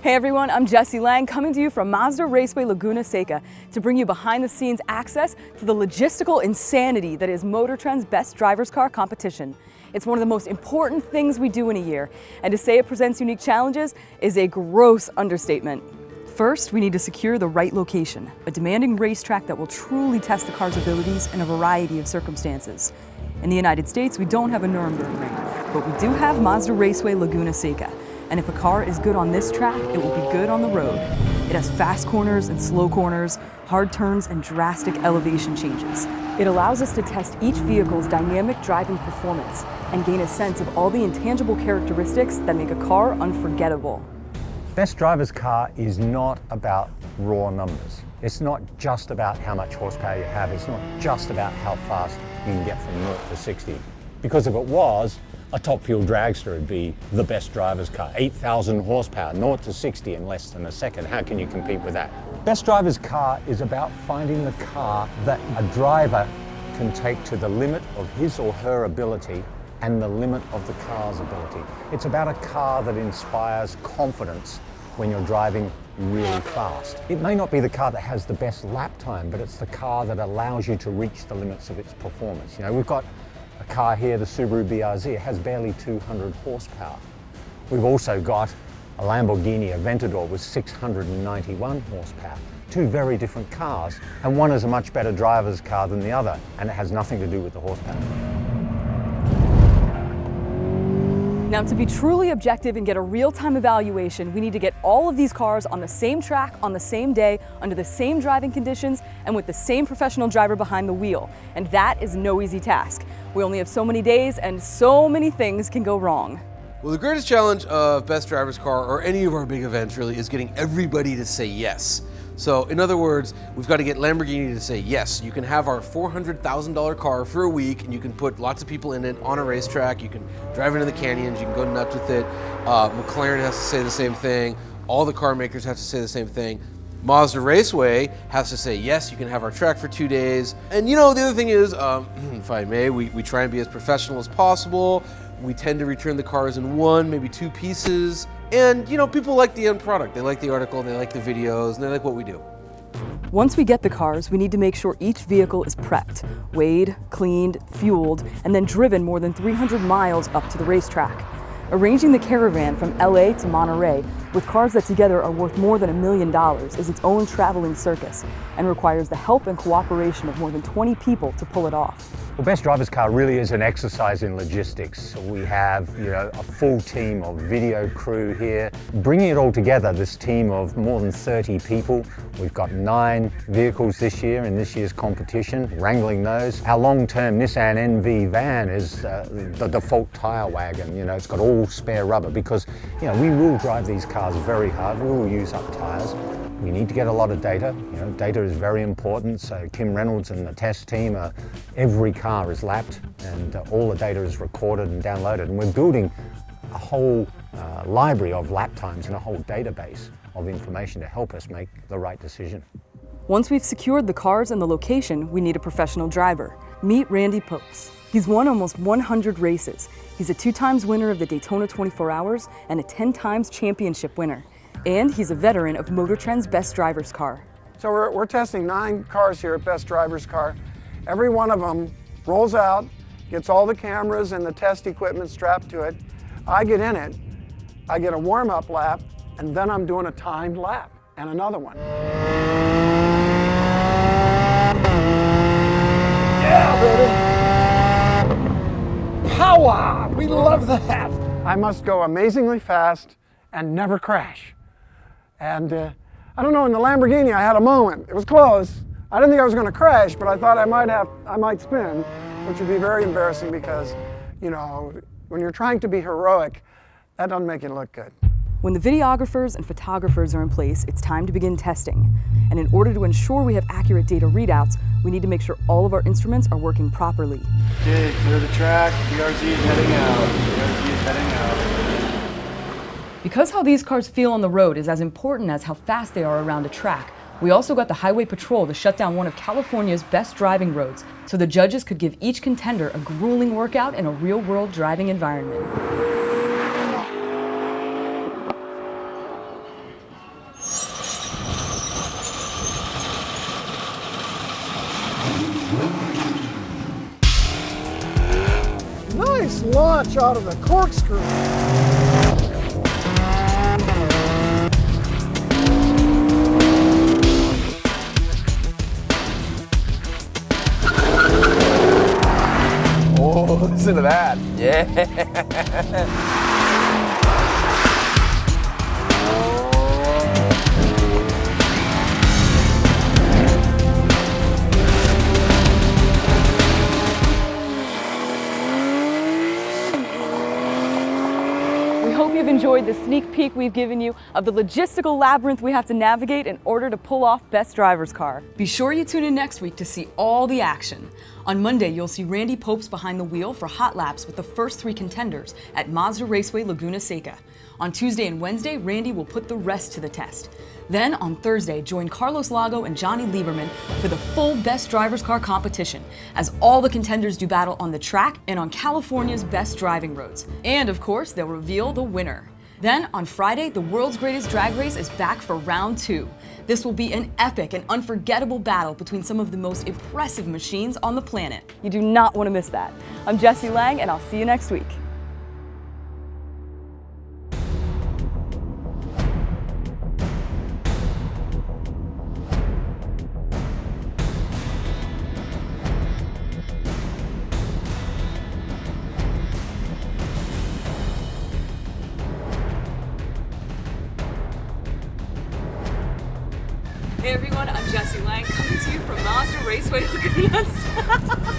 Hey everyone, I'm Jessi Lang coming to you from Mazda Raceway Laguna Seca to bring you behind the scenes access to the logistical insanity that is MotorTrend's Best Drivers Car competition. It's one of the most important things we do in a year, and to say it presents unique challenges is a gross understatement. First, we need to secure the right location, a demanding racetrack that will truly test the car's abilities in a variety of circumstances. In the United States, we don't have a Nürburgring, but we do have Mazda Raceway Laguna Seca. And if a car is good on this track, it will be good on the road. It has fast corners and slow corners, hard turns, and drastic elevation changes. It allows us to test each vehicle's dynamic driving performance and gain a sense of all the intangible characteristics that make a car unforgettable. Best Driver's Car is not about raw numbers. It's not just about how much horsepower you have. It's not just about how fast you can get from 0 to 60. Because if it was, a top fuel dragster would be the best driver's car. 8,000 horsepower, 0 to 60 in less than a second. How can you compete with that? Best driver's car is about finding the car that a driver can take to the limit of his or her ability and the limit of the car's ability. It's about a car that inspires confidence when you're driving really fast. It may not be the car that has the best lap time, but it's the car that allows you to reach the limits of its performance. You know, we've got a car here, the Subaru BRZ, it has barely 200 horsepower. We've also got a Lamborghini Aventador with 691 horsepower. Two very different cars, and one is a much better driver's car than the other, and it has nothing to do with the horsepower. Now, to be truly objective and get a real-time evaluation, we need to get all of these cars on the same track, on the same day, under the same driving conditions, and with the same professional driver behind the wheel. And that is no easy task. We only have so many days, and so many things can go wrong. Well, the greatest challenge of Best Driver's Car, or any of our big events really, is getting everybody to say yes. So, in other words, we've got to get Lamborghini to say, yes, you can have our $400,000 car for a week, and you can put lots of people in it on a racetrack, you can drive into the canyons, you can go nuts with it. McLaren has to say the same thing. All the car makers have to say the same thing. Mazda Raceway has to say, yes, you can have our track for 2 days. And you know, the other thing is, if I may, we try and be as professional as possible. We tend to return the cars in 1, maybe 2 pieces. And you know, people like the end product. They like the article, they like the videos, and they like what we do. Once we get the cars, we need to make sure each vehicle is prepped, weighed, cleaned, fueled, and then driven more than 300 miles up to the racetrack. Arranging the caravan from LA to Monterey with cars that together are worth more than $1 million is its own traveling circus and requires the help and cooperation of more than 20 people to pull it off. Well, Best Driver's Car really is an exercise in logistics. We have, a full team of video crew here. Bringing it all together, this team of more than 30 people. We've got 9 vehicles this year in this year's competition, wrangling those. Our long-term Nissan NV van is the default tire wagon. It's got all spare rubber because, we will drive these cars very hard. We will use up tires. We need to get a lot of data. Data is very important. So Kim Reynolds and the test team, every car is lapped and all the data is recorded and downloaded. And we're building a whole library of lap times and a whole database of information to help us make the right decision. Once we've secured the cars and the location, we need a professional driver. Meet Randy Popes. He's won almost 100 races. He's a 2-times winner of the Daytona 24 Hours and a 10-times championship winner. And he's a veteran of MotorTrend's Best Driver's Car. So we're testing 9 cars here at Best Driver's Car. Every one of them rolls out, gets all the cameras and the test equipment strapped to it. I get in it, I get a warm-up lap, and then I'm doing a timed lap and another one. Yeah, baby! Power! We love that! I must go amazingly fast and never crash. And I don't know, in the Lamborghini I had a moment. It was close. I didn't think I was going to crash, but I thought I might spin, which would be very embarrassing because, when you're trying to be heroic, that doesn't make it look good. When the videographers and photographers are in place, it's time to begin testing. And in order to ensure we have accurate data readouts, we need to make sure all of our instruments are working properly. Okay, clear the track. BRZ is heading out. BRZ is heading out. Because how these cars feel on the road is as important as how fast they are around a track, we also got the Highway Patrol to shut down one of California's best driving roads, so the judges could give each contender a grueling workout in a real-world driving environment. Nice launch out of the corkscrew. Oh, listen to that. Yeah. Hope you've enjoyed the sneak peek we've given you of the logistical labyrinth we have to navigate in order to pull off Best Driver's Car. Be sure you tune in next week to see all the action. On Monday, you'll see Randy Popes behind the wheel for hot laps with the first 3 contenders at Mazda Raceway Laguna Seca. On Tuesday and Wednesday, Randy will put the rest to the test. Then on Thursday, join Carlos Lago and Johnny Lieberman for the full Best Driver's Car competition, as all the contenders do battle on the track and on California's best driving roads. And of course, they'll reveal the winner. Then on Friday, the world's greatest drag race is back for round 2. This will be an epic and unforgettable battle between some of the most impressive machines on the planet. You do not want to miss that. I'm Jessi Lang, and I'll see you next week. Hey everyone, I'm Jessi Lang, coming to you from Mazda Raceway Laguna Seca.